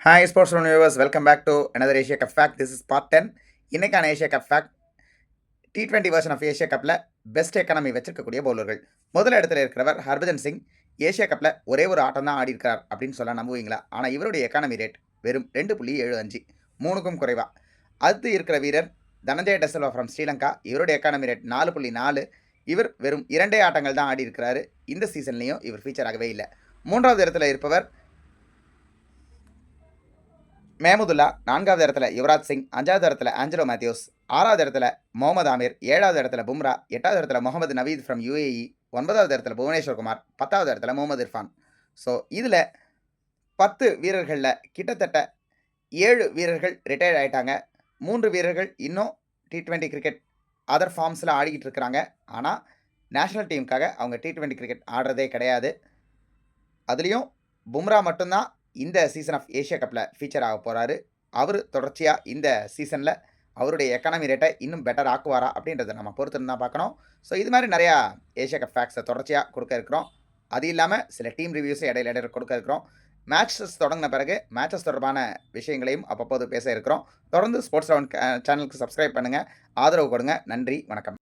Hi, sports viewers. Welcome back to another Asia Cup Fact. This is part 10. இன்னைக்கான Asia cup fact T20 version of Asia கப்பில் best economy வச்சிருக்கக்கூடிய பவுலர்கள். முதல் இடத்துல இருக்கிறவர் Harbhajan Singh. Asia கப்பில் ஒரே ஒரு ஆட்டம் தான் ஆடி இருக்கிறார் அப்படின்னு சொல்ல நம்புவீங்களா? ஆனால் இவருடைய எக்கானமி ரேட் வெறும் 2.75, 3க்கும் குறைவா. அடுத்து இருக்கிற வீரர் தனஞ்சய டெசல்வா ஃப்ரம் ஸ்ரீலங்கா. இவருடைய எக்கானமி ரேட் 4.4. இவர் வெறும் 2 ஆட்டங்கள் தான் ஆடி இருக்கிறாரு. இந்த சீசன்லையும் இவர் ஃபீச்சர் ஆகவே இல்லை. மூன்றாவது இடத்துல இருப்பவர் மேமுதுல்லா. 4வது இடத்துல யுவராஜ் சிங். 5வது இடத்துல ஆஞ்சலோ மேத்யூஸ். 6வது இடத்துல முகமது ஆமீர். 7வது இடத்துல பும்ரா. 8வது இடத்துல முகமது நவீத் ஃப்ரம் UAE. 9வது இடத்துல புவனேஸ்வர் குமார். 10வது இடத்துல முகமது இர்ஃபான். ஸோ இதில் 10 வீரர்களில் கிட்டத்தட்ட 7 வீரர்கள் ரிட்டையர்ட் ஆகிட்டாங்க. 3 வீரர்கள் இன்னும் T20 கிரிக்கெட் அதர் ஃபார்ம்ஸில் ஆடிக்கிட்டு இருக்கிறாங்க. ஆனால் நேஷ்னல் டீமுக்காக அவங்க T20 கிரிக்கெட் ஆடுறதே கிடையாது. அதுலேயும் பும்ரா மட்டும்தான் இந்த சீசன் ஆஃப் ஏஷியா கப்பில் ஃபீச்சர் ஆக போகிறாரு. அவர் தொடர்ச்சியாக இந்த சீசனில் அவருடைய எக்கானமி ரேட்டை இன்னும் பெட்டர் ஆக்குவாரா அப்படின்றத நம்ம பொறுத்து தான் பார்க்கணும். ஸோ இது மாதிரி நிறையா ஏஷியா கப் ஃபேக்ட்ஸை தொடர்ச்சியாக கொடுக்க இருக்கிறோம். அது இல்லாமல் சில டீம் ரிவ்யூஸை இடையில கொடுக்க இருக்கிறோம். மேட்சஸ் தொடங்கின பிறகு மேட்சஸ் தொடர்பான விஷயங்களையும் அப்பப்போது பேச இருக்கிறோம். தொடர்ந்து ஸ்போர்ட்ஸ் ரவுண்ட் சேனலுக்கு சப்ஸ்கிரைப் பண்ணுங்கள், ஆதரவு கொடுங்க. நன்றி, வணக்கம்.